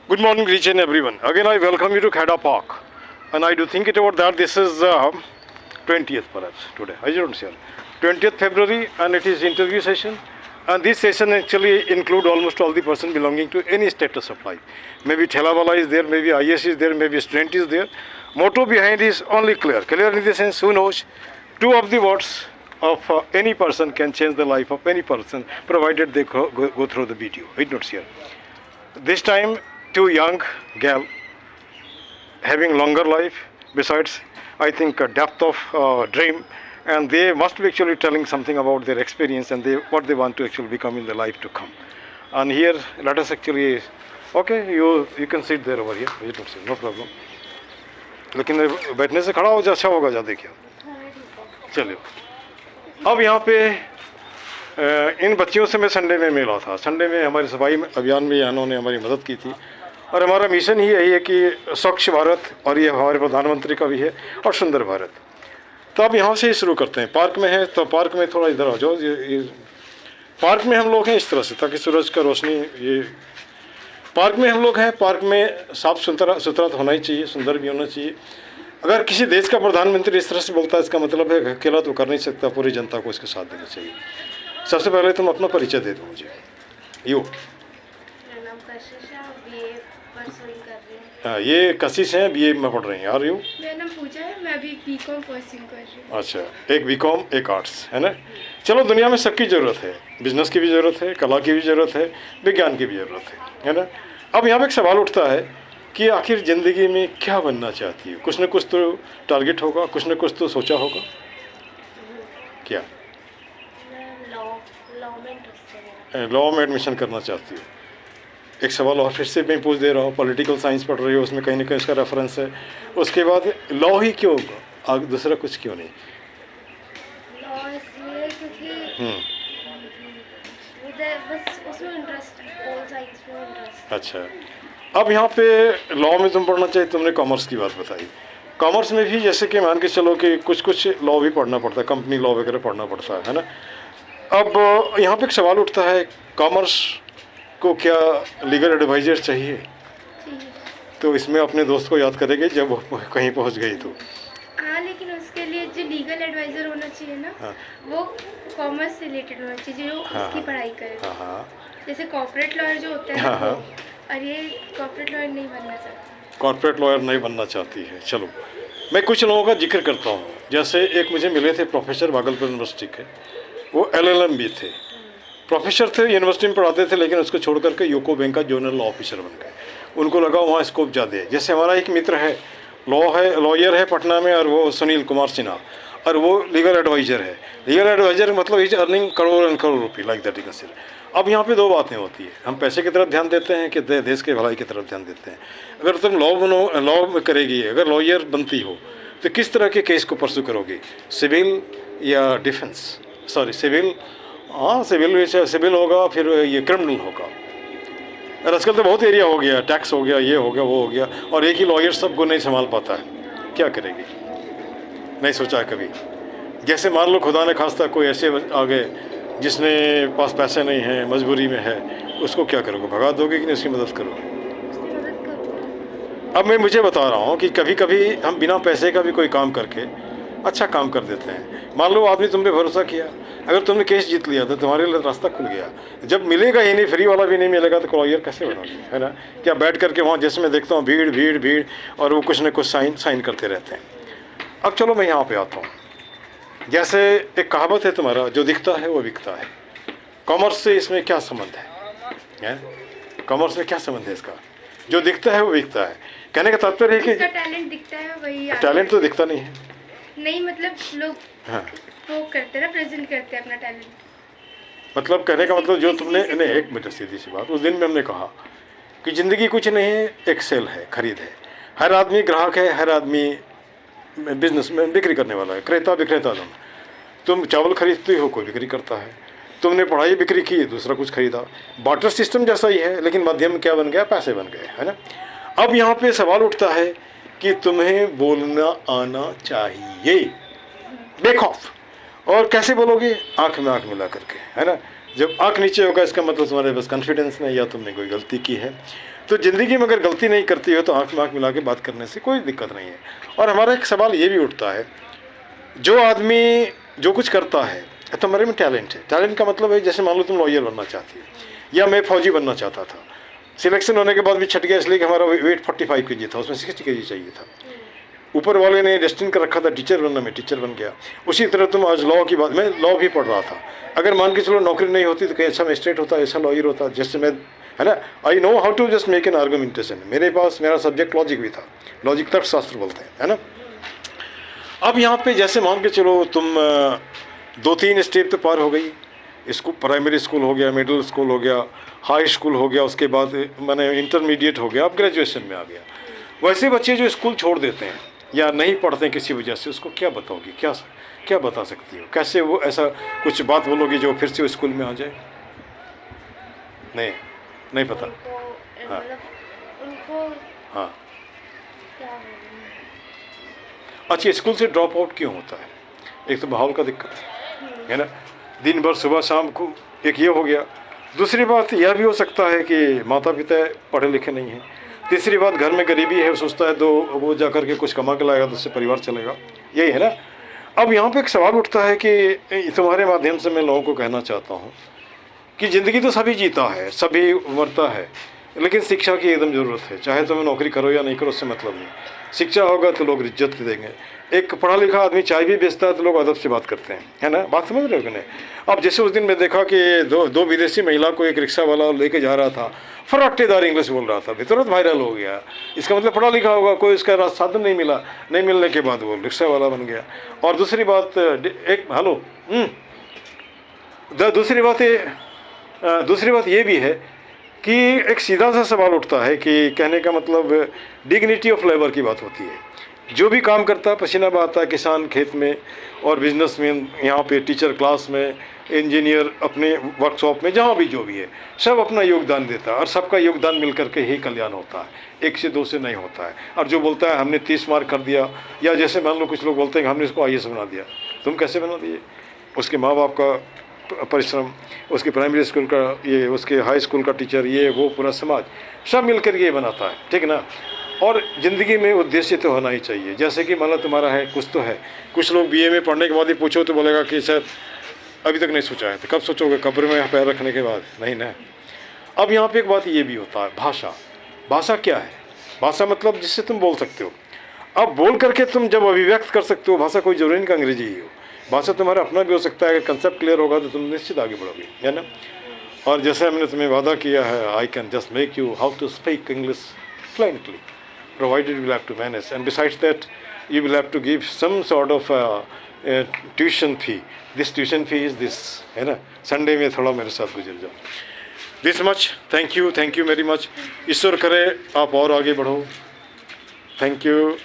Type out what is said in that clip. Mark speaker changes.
Speaker 1: Good morning, each and everyone. Again, I welcome you to Kheda Park, and I do think it about that. This is 20th, perhaps today. I don't see 20th February, and it is interview session. And this session actually include almost all the person belonging to any status of life. Maybe Thelawala is there, maybe IS is there, maybe student is there. Motto behind is only clear. Clear in the sense, who knows? Two of the words of any person can change the life of any person, provided they go through the video. It notes here. This time, two young gal having longer life, besides I think a depth of dream, and they must be actually telling something about their experience and what they want to actually become in the life to come. And here let us actually, okay, you can sit there over here, no problem. लेकिन बैठने से खड़ा हो जा अच्छा होगा, जा देखिए चलिए। अब यहाँ पे इन बच्चियों से मैं संडे में मिला था। संडे में हमारे सफाई अभियान में इन्होंने हमारी मदद की थी, और हमारा मिशन ही यही है कि स्वच्छ भारत, और ये हमारे प्रधानमंत्री का भी है, और सुंदर भारत। तो अब यहाँ से ही शुरू करते हैं। पार्क में है तो पार्क में थोड़ा इधर आ जाओ। ये पार्क में हम लोग हैं इस तरह से, ताकि सूरज का रोशनी, ये पार्क में हम लोग हैं। पार्क में साफ सुथरा तो होना ही चाहिए, सुंदर भी होना चाहिए। अगर किसी देश का प्रधानमंत्री इस तरह से बोलता है, इसका मतलब है अकेला तो कर नहीं सकता, पूरी जनता को इसके साथ देना चाहिए। सबसे पहले तुम अपना परिचय दे दो मुझे। यू
Speaker 2: मेरा नाम कशिश है, बीए परसुइंग कर रही हूँ।
Speaker 1: हाँ, ये कशिश हैं, बीए में पढ़ रही हैं। और यू?
Speaker 2: मेरा नाम पूजा है, मैं अभी बीकॉम परसुइंग कर रही हूँ।
Speaker 1: अच्छा, एक बीकॉम एक आर्ट्स, है ना। चलो, दुनिया में सबकी ज़रूरत है, बिजनेस की भी ज़रूरत है, कला की भी ज़रूरत है, विज्ञान की भी ज़रूरत है ना। अब यहाँ पे एक सवाल उठता है कि आखिर ज़िंदगी में क्या बनना चाहती है। कुछ न कुछ तो टारगेट होगा, कुछ न कुछ तो सोचा होगा। क्या? लॉ में एडमिशन करना चाहती हो। एक सवाल और फिर से मैं पूछ दे रहा हूँ, पॉलिटिकल साइंस पढ़ रही हो, उसमें कहीं ना कहीं उसका रेफरेंस है। उसके बाद लॉ ही क्यों, आगे दूसरा कुछ क्यों नहीं?
Speaker 2: लॉ इसलिए क्योंकि बस उसमें इंटरेस्ट, ऑल साइंस में इंटरेस्ट।
Speaker 1: अच्छा, अब यहाँ पे लॉ में तुम पढ़ना चाहिए, तुमने कॉमर्स की बात बताई। कॉमर्स में भी जैसे कि मान के चलो कि कुछ लॉ भी पढ़ना पड़ता है, कंपनी लॉ वगैरह पढ़ना पड़ता है ना। अब यहाँ पे एक सवाल उठता है, कॉमर्स को क्या लीगल एडवाइजर चाहिए? तो इसमें अपने दोस्त को याद करेंगे जब वो कहीं पहुँच गई तो।
Speaker 2: हाँ, लेकिन उसके लिए जो लीगल एडवाइजर होना चाहिए ना,
Speaker 1: हाँ,
Speaker 2: वो कॉमर्स से रिलेटेड होना चाहिए, जो
Speaker 1: हाँ,
Speaker 2: उसकी पढ़ाई करे।
Speaker 1: हाँ, हाँ,
Speaker 2: जैसे कॉर्पोरेट लॉयर जो होता है,
Speaker 1: हाँ, हाँ,
Speaker 2: और ये कॉर्पोरेट लॉयर नहीं बनना चाहता।
Speaker 1: कॉर्पोरेट लॉयर नहीं बनना चाहती है। चलो, मैं कुछ लोगों का जिक्र करता हूँ। जैसे एक मुझे मिले थे प्रोफेसर भागलपुर यूनिवर्सिटी के, वो LLM भी थे, प्रोफेसर थे, यूनिवर्सिटी में पढ़ाते थे, लेकिन उसको छोड़ करके यूको बैंक का जनरल लॉ ऑफिसर बन गए। उनको लगा वहाँ स्कोप ज़्यादा है। जैसे हमारा एक मित्र है, लॉयर है पटना में, और वो सुनील कुमार सिन्हा, और वो लीगल एडवाइज़र है। लीगल एडवाइज़र मतलब is earning crore and crore रुपये, like that you can say. अब यहाँ पे दो बातें होती है, हम पैसे की तरफ ध्यान देते हैं कि देश के भलाई की तरफ ध्यान देते हैं। अगर तुम लॉ में करेगी, अगर लॉयर बनती हो, तो किस तरह के केस को परसू करोगे? सिविल या डिफेंस? सॉरी, सिविल, हाँ सिविल होगा, फिर ये क्रिमिनल होगा। और आजकल तो बहुत एरिया हो गया, टैक्स हो गया, ये हो गया, वो हो गया, और एक ही लॉयर सबको नहीं संभाल पाता है। क्या करेगी? नहीं सोचा कभी? जैसे मान लो खुदा ने खास्ता कोई ऐसे आ गए जिसने पास पैसे नहीं हैं, मजबूरी में है, उसको क्या करोगे? भगा दोगे कि नहीं उसकी मदद करोगे?
Speaker 2: उसकी मदद करूँगा।
Speaker 1: अब मैं मुझे बता रहा हूँ कि कभी कभी हम बिना पैसे का भी कोई काम करके अच्छा काम कर देते हैं। मान लो आदमी तुम पे भरोसा किया, अगर तुमने केस जीत लिया तो तुम्हारे लिए रास्ता खुल गया। जब मिलेगा ही नहीं, फ्री वाला भी नहीं मिलेगा, तो लॉयर कैसे बनोगे, है ना। क्या बैठ करके वहाँ, जैसे मैं देखता हूँ भीड़ भीड़ भीड़, और वो कुछ न कुछ साइन करते रहते हैं। अब चलो मैं यहाँ पे आता हूँ। जैसे एक कहावत है तुम्हारा, जो दिखता है वो बिकता है। कॉमर्स से इसमें क्या संबंध है? कॉमर्स में क्या संबंध है इसका? जो दिखता है वो बिकता है। कहने का तात्पर्य है
Speaker 2: जिसका
Speaker 1: कि
Speaker 2: टैलेंट दिखता है वही
Speaker 1: टैलेंट तो दिखता नहीं है।
Speaker 2: नहीं, मतलब लोग
Speaker 1: हाँ,
Speaker 2: वो करते हैं ना, प्रेजेंट करते हैं अपना टैलेंट।
Speaker 1: मतलब कहने का मतलब जो तुमने, नहीं एक मिनट, सीधी सी बात, उस दिन में हमने कहा कि ज़िंदगी कुछ नहीं है, एक सेल है, खरीद है। हर आदमी ग्राहक है, हर आदमी बिजनेस में बिक्री करने वाला है, क्रेता विक्रेता दोनों। तुम चावल खरीदते हो, कोई बिक्री करता है। तुमने पढ़ाई बिक्री की, दूसरा कुछ खरीदा। बार्टर सिस्टम जैसा ही है, लेकिन माध्यम क्या बन गया? पैसे बन गए, है ना। अब यहाँ पे सवाल उठता है कि तुम्हें बोलना आना चाहिए, बेखौफ। और कैसे बोलोगे? आंख में आंख मिला करके, है ना। जब आँख नीचे होगा इसका मतलब तुम्हारे पास कॉन्फिडेंस नहीं, या तुमने कोई गलती की है। तो ज़िंदगी में अगर गलती नहीं करती हो तो आँख में आँख मिला के बात करने से कोई दिक्कत नहीं है। और हमारा एक सवाल ये भी उठता है, जो आदमी जो कुछ करता है तो हमारे में टैलेंट है। टैलेंट का मतलब है, जैसे मान लो तुम लॉयर बनना चाहती हो, या मैं फौजी बनना चाहता था, सिलेक्शन होने के बाद भी छट गया इसलिए कि हमारा वेट 45 kg था, उसमें 60 kg चाहिए था। ऊपर वाले ने डेस्टिन कर रखा था टीचर बनना, मैं टीचर बन गया। उसी तरह तुम आज लॉ की बात, मैं लॉ भी पढ़ रहा था, अगर मान के चलो नौकरी नहीं होती तो कहीं अच्छा मजिस्ट्रेट होता, ऐसा लॉयर होता जैसे मैं, है ना। I know how to just make an argumentation. मेरे पास मेरा सब्जेक्ट लॉजिक भी था, लॉजिक तर्कशास्त्र बोलते हैं, है ना। अब यहाँ पे जैसे मान के चलो तुम 2-3 स्टेप तो पार हो गई, स्कूल, प्राइमरी स्कूल हो गया, मिडिल स्कूल हो गया, हाई स्कूल हो गया, उसके बाद मैंने इंटरमीडिएट हो गया, अब ग्रेजुएशन में आ गया। वैसे बच्चे जो स्कूल छोड़ देते हैं या नहीं पढ़ते हैं किसी वजह से, उसको क्या बताओगी, क्या क्या बता सकती हो, कैसे वो ऐसा कुछ बात बोलोगी जो फिर से वो स्कूल में आ जाए? नहीं पता।
Speaker 2: उनको
Speaker 1: हाँ।
Speaker 2: मतलब उनको
Speaker 1: हाँ,
Speaker 2: क्या बोलूं?
Speaker 1: अच्छा, स्कूल से ड्रॉप आउट क्यों होता है? एक तो माहौल का दिक्कत है ना, दिन भर सुबह शाम को, एक ये हो गया। दूसरी बात यह भी हो सकता है कि माता पिता पढ़े लिखे नहीं हैं। तीसरी बात, घर में गरीबी है, सोचता है तो वो जा कर के कुछ कमा के लाएगा तो उससे परिवार चलेगा, यही है ना। अब यहाँ पे एक सवाल उठता है कि तुम्हारे माध्यम से मैं लोगों को कहना चाहता हूँ कि ज़िंदगी तो सभी जीता है, सभी मरता है, लेकिन शिक्षा की एकदम ज़रूरत है। चाहे तुम्हें नौकरी करो या नहीं करो, उससे मतलब नहीं। शिक्षा होगा तो लोग इज्जत देंगे। एक पढ़ा लिखा आदमी चाय भी बेचता है तो लोग अदब से बात करते हैं, है ना। बात समझ रहे हो कि नहीं? अब जैसे उस दिन मैं देखा कि दो विदेशी महिला को एक रिक्शा वाला लेके जा रहा था, फराटेदार इंग्लिश बोल रहा था, तुरंत वायरल हो गया। इसका मतलब पढ़ा लिखा होगा, कोई इसका साधन नहीं मिला, नहीं मिलने के बाद वो रिक्शा वाला बन गया। और दूसरी बात, एक हेलो दूसरी बात ये भी है कि एक सीधा सा सवाल उठता है कि कहने का मतलब डिग्निटी ऑफ लेबर की बात होती है। जो भी काम करता है, पसीना बहाता है, किसान खेत में, और बिजनेसमैन यहाँ पे, टीचर क्लास में, इंजीनियर अपने वर्कशॉप में, जहाँ भी जो भी है, सब अपना योगदान देता है और सबका योगदान मिल करके ही कल्याण होता है, एक से दो से नहीं होता है। और जो बोलता है हमने 30 मार्क कर दिया, या जैसे मान लो कुछ लोग बोलते हैं कि हमने इसको IAS बना दिया, तुम कैसे बना दिए? उसके माँ बाप का परिश्रम, उसके प्राइमरी स्कूल का ये, उसके हाई स्कूल का टीचर, ये वो पूरा समाज सब मिलकर ये बनाता है, ठीक है ना। और ज़िंदगी में उद्देश्य तो होना ही चाहिए। जैसे कि मान लो तुम्हारा है, कुछ तो है। कुछ लोग BA में पढ़ने के बाद ही पूछो तो बोलेगा कि सर अभी तक नहीं सोचा है। तो कब सोचोगे? कब्र में पैर रखने के बाद? नहीं ना। अब यहाँ पे एक बात ये भी होता है, भाषा। भाषा क्या है? भाषा मतलब जिससे तुम बोल सकते हो। अब बोल करके तुम जब अभिव्यक्त कर सकते हो, भाषा कोई जरूरी नहीं कि अंग्रेजी ही हो, भाषा तुम्हारा अपना भी हो सकता है। अगर कंसेप्ट क्लियर होगा तो तुम निश्चित आगे बढ़ोगे, है ना। और जैसे मैंने तुम्हें वादा किया है, I can just make you how to speak English fluently, provided you will have to manage, and besides that you will have to give some sort of tuition fee. This tuition fee is this, है ना। Sunday में थोड़ा मेरे साथ गुजर जाओ। This much, thank you very much. ईश्वर करे आप और आगे बढ़ो। Thank you.